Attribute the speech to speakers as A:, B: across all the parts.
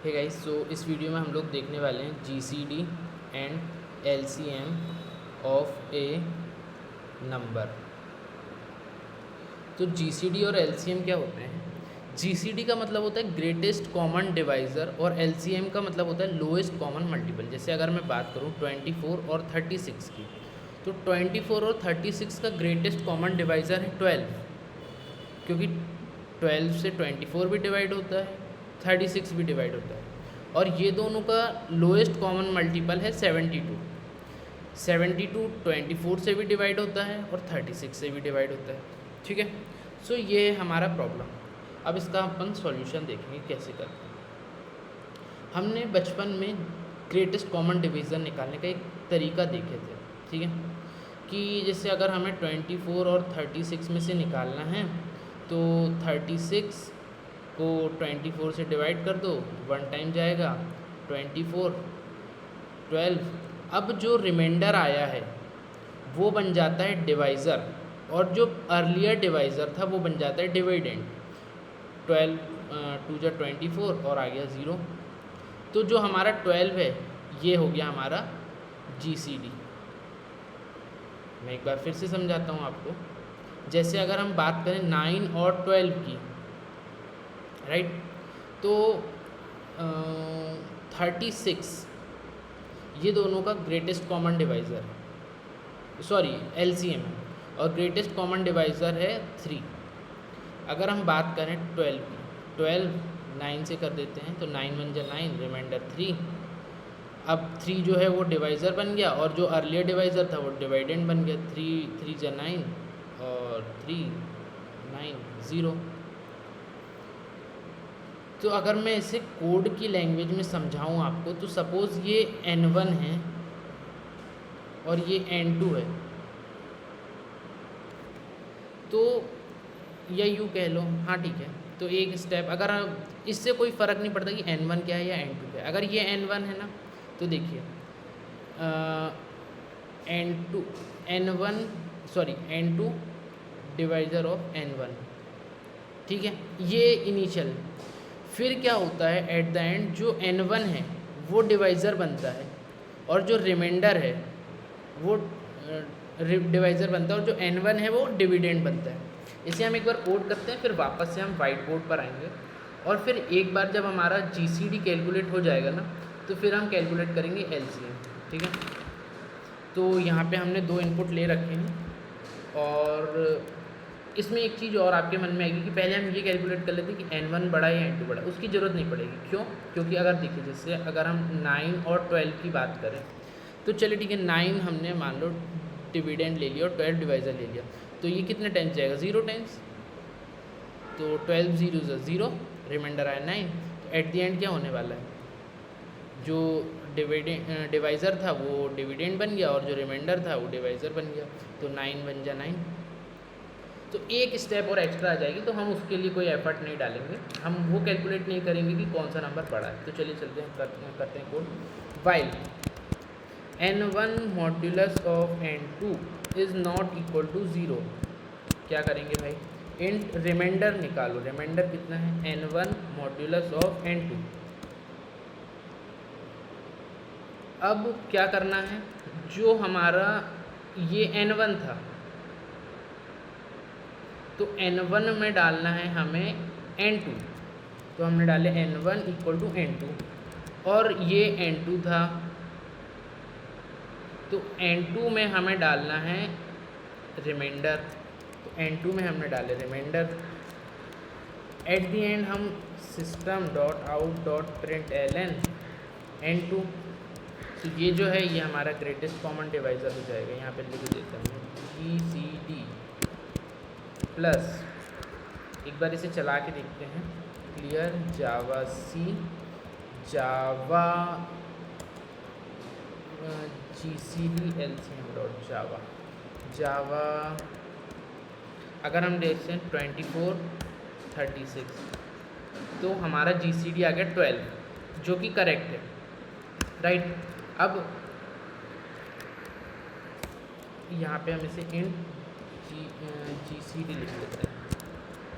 A: Hey guys, सो इस video में हम लोग देखने वाले हैं GCD and LCM of A number. तो जीसीडी और एलसीएम क्या होते हैं? जीसीडी का मतलब होता है ग्रेटेस्ट कॉमन डिवाइज़र और एलसीएम का मतलब होता है लोएस्ट कॉमन मल्टीपल। जैसे अगर मैं बात करूँ 24 और 36 की, तो 24 और 36 का ग्रेटेस्ट कॉमन डिवाइज़र है 12, क्योंकि 12 से 24 भी डिवाइड होता है, 36 भी डिवाइड होता है। और ये दोनों का लोएस्ट कॉमन मल्टीपल है 72। 72 24 से भी डिवाइड होता है और 36 से भी डिवाइड होता है। ठीक है, सो ये है हमारा प्रॉब्लम। अब इसका अपन सॉल्यूशन देखेंगे कैसे करते हैं। हमने बचपन में ग्रेटेस्ट कॉमन डिवीज़न निकालने का एक तरीका देखे थे। ठीक है, कि जैसे अगर हमें 24 और 36 में से निकालना है तो 36 को 24 से डिवाइड कर दो, 1 टाइम जाएगा, 24 12। अब जो रिमाइंडर आया है वो बन जाता है डिवाइज़र, और जो अर्लियर डिवाइज़र था वो बन जाता है डिविडेंड। 12 2 जा 24 और आ गया 0। तो जो हमारा 12 है ये हो गया हमारा जीसीडी। मैं एक बार फिर से समझाता हूँ आपको। जैसे अगर हम बात करें 9 और 12 की, राइट, तो 36 ये दोनों का ग्रेटेस्ट कॉमन डिवाइज़र है, सॉरी एलसीएम है, और ग्रेटेस्ट कॉमन डिवाइज़र है 3। अगर हम बात करें 12 की, 12 9 से कर देते हैं तो 9 1 जा 9, रिमाइंडर 3। अब 3 जो है वो डिवाइज़र बन गया, और जो अर्लियर डिवाइज़र था वो डिवाइडेंड बन गया। 3 3 जा 9 और 3 9 0। तो अगर मैं इसे कोड की लैंग्वेज में समझाऊँ आपको, तो सपोज़ ये N1 है और ये N2 है, तो या यूँ कह लो, हाँ ठीक है। तो एक स्टेप, अगर इससे कोई फ़र्क नहीं पड़ता कि N1 क्या है या N2 क्या है। अगर ये N1 है ना, तो देखिए N2 N1 sorry N2 divisor of N1, ठीक है, ये इनिशियल। फिर क्या होता है एट द एंड, जो N1 है वो डिवाइज़र बनता है, और जो रिमाइंडर है वो डिवाइज़र बनता है, और जो N1 है वो डिविडेंड बनता है। इसे हम एक बार कोड करते हैं, फिर वापस से हम वाइट बोर्ड पर आएंगे, और फिर एक बार जब हमारा जीसीडी कैलकुलेट हो जाएगा ना, तो फिर हम कैलकुलेट करेंगे एलसीएम। ठीक है, तो यहाँ पे हमने 2 इनपुट ले रखे हैं, और इसमें एक चीज़ और आपके मन में आएगी कि पहले हम ये कैलकुलेट कर लेते हैं कि N1 बड़ा है या N2 बड़ा। उसकी ज़रूरत नहीं पड़ेगी। क्यों? क्योंकि अगर देखिए, जैसे अगर हम 9 और 12 की बात करें, तो चलिए ठीक है, 9 हमने मान लो डिविडेंड ले लिया और 12 डिवाइज़र ले लिया, तो ये कितने टाइम्स जाएगा? 0 टाइम्स। तो 12 0 0, रिमाइंडर आया 9। तो एट द एंड क्या होने वाला है, जो डिवाइज़र था वो डिविडेंड बन गया, और जो रिमाइंडर था वो डिवाइज़र बन गया। तो 9 1 जा 9। तो एक स्टेप और एक्स्ट्रा आ जाएगी, तो हम उसके लिए कोई एफर्ट नहीं डालेंगे, हम वो कैलकुलेट नहीं करेंगे कि कौन सा नंबर बड़ा है। तो चलिए चलते हैं, करते हैं code. While N1 modulus of N2 is not equal to 0, क्या करेंगे भाई? इंट रिमाइंडर निकालो। रिमाइंडर कितना है? N1 modulus of N2। अब क्या करना है, जो हमारा ये N1 था, तो N1 में डालना है हमें N2। तो हमने डाले N1 इक्वल टू N2, और ये N2 था, तो N2 में हमें डालना है रिमाइंडर। तो N2 में हमने डाले रिमाइंडर। एट द एंड हम system dot out dot println N2। तो ये जो है ये हमारा ग्रेटेस्ट कॉमन डिवाइज़र हो जाएगा। यहाँ पे लिख देता हूँ GCD प्लस, एक बार इसे चला के देखते हैं, क्लियर जावा सी जावा GCD LCM डॉट जावा जावा। अगर हम देखते हैं 24 36, तो हमारा GCD आ गया 12, जो कि करेक्ट है, राइट। अब यहाँ पे हम इसे इंट GCD लिख लेते हैं,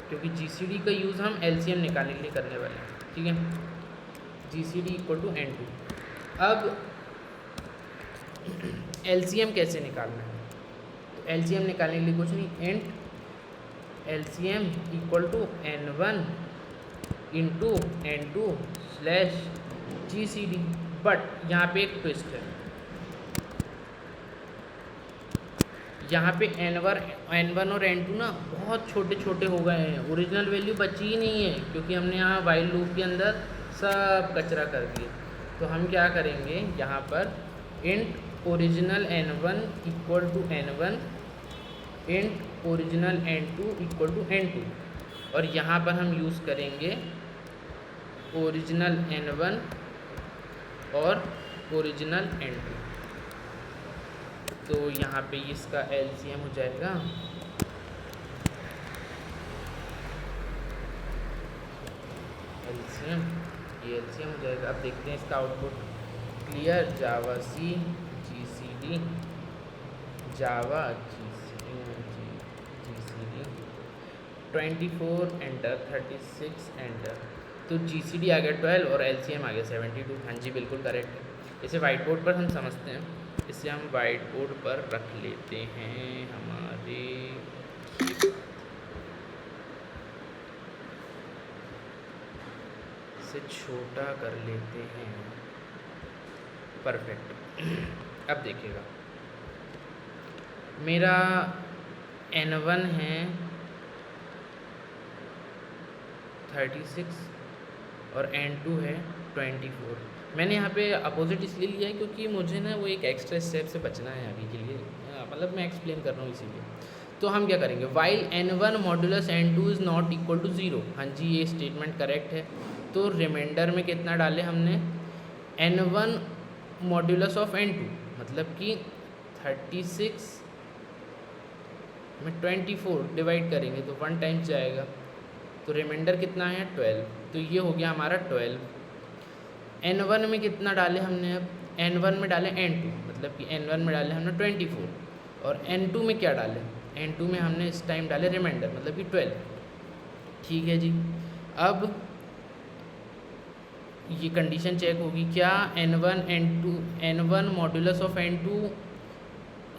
A: क्योंकि GCD का यूज़ हम LCM निकालने के लिए करने वाले हैं। ठीक है, GCD इक्वल टू N2। अब LCM कैसे निकालना है? तो LCM निकालने के लिए कुछ नहीं, int LCM equal to N1 into N2 slash GCD। But यहाँ पे एक ट्विस्ट है, यहाँ पे N1 और N2 ना बहुत छोटे छोटे हो गए हैं, ओरिजिनल वैल्यू बची ही नहीं है, क्योंकि हमने यहाँ वाइल लूप के अंदर सब कचरा कर दिए। तो हम क्या करेंगे, यहाँ पर int original N1 equal to N1 int original N2 equal to N2, और यहाँ पर हम यूज़ करेंगे ओरिजिनल N1 और ओरिजिनल N2। तो यहाँ पे इसका LCM हो जाएगा ये LCM हो जाएगा। अब देखते हैं इसका आउटपुट, क्लियर जावा सी GCD जावा GCD 24 एंटर 36 एंटर, तो GCD आ गया 12 और LCM आ गया 72। हाँ जी बिल्कुल करेक्ट है। इसे वाइट बोर्ड पर हम समझते हैं, इसे हम वाइट बोर्ड पर रख लेते हैं, हमारे इसे छोटा कर लेते हैं, परफेक्ट। अब देखिएगा मेरा N1 है 36 और N2 है 24। मैंने यहाँ पे अपोजिट इसलिए लिया है क्योंकि मुझे ना वो एक एक्स्ट्रा स्टेप से बचना है अभी के लिए, मतलब मैं एक्सप्लेन कर रहा हूँ इसीलिए। तो हम क्या करेंगे, while N1 modulus N2 is not equal to 0। हाँ जी ये स्टेटमेंट करेक्ट है। तो रिमाइंडर में कितना डाले हमने, N1 मॉड्यूलस ऑफ N2, मतलब कि 36 में 24 डिवाइड करेंगे तो 1 टाइम्स जाएगा, तो रिमाइंडर कितना है 12। तो ये हो गया हमारा 12। N1 में कितना डाले हमने, अब N1 में डाले N2, मतलब कि N1 में डाले हमने 24, और N2 में क्या डाले, N2 में हमने इस टाइम डाले रिमाइंडर, मतलब कि 12। ठीक है जी। अब ये कंडीशन चेक होगी, क्या N1 modulus of N2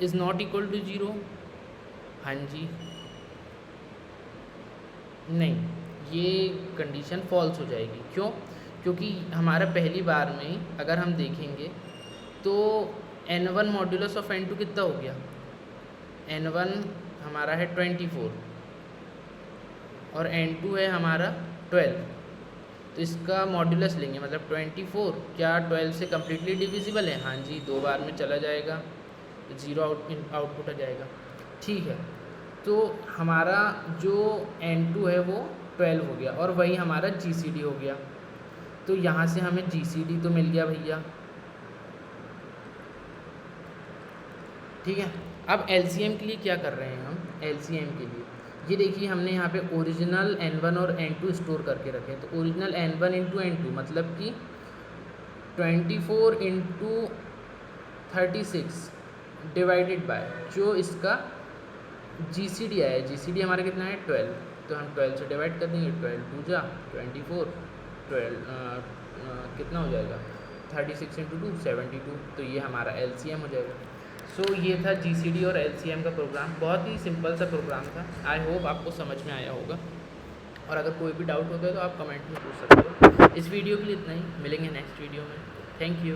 A: is not equal to 0? हाँ जी नहीं, ये कंडीशन फॉल्स हो जाएगी। क्यों? क्योंकि हमारा पहली बार में अगर हम देखेंगे तो N1 मॉड्यूलस ऑफ N2 कितना हो गया, N1 हमारा है 24 और N2 है हमारा 12। तो इसका मॉड्यूलस लेंगे, मतलब 24 क्या 12 से कम्प्लीटली डिविजिबल है? हाँ जी, 2 बार में चला जाएगा तो 0 आउटपुट आ जाएगा। ठीक है, तो हमारा जो N2 है वो 12 हो गया और वही हमारा GCD हो गया। तो यहाँ से हमें GCD तो मिल गया भैया। ठीक है, अब LCM के लिए क्या कर रहे हैं हम, LCM के लिए ये देखिए हमने यहाँ पे ओरिजिनल N1 और N2 स्टोर करके रखे हैं। तो ओरिजिनल N1 इंटू N2 मतलब कि 24 इंटू 36 डिवाइडेड बाय जो इसका GCD आया है। GCD हमारा कितना है 12, तो हम 12 से डिवाइड कर देंगे, 12 2 जा 24, 12 कितना हो जाएगा 36 इंटू 2 72। तो ये हमारा LCM हो जाएगा। सो ये था GCD और LCM का प्रोग्राम, बहुत ही सिंपल सा प्रोग्राम था। आई होप आपको समझ में आया होगा, और अगर कोई भी डाउट होता है तो आप कमेंट में पूछ सकते हो। इस वीडियो के लिए इतना ही, मिलेंगे नेक्स्ट वीडियो में। Thank you.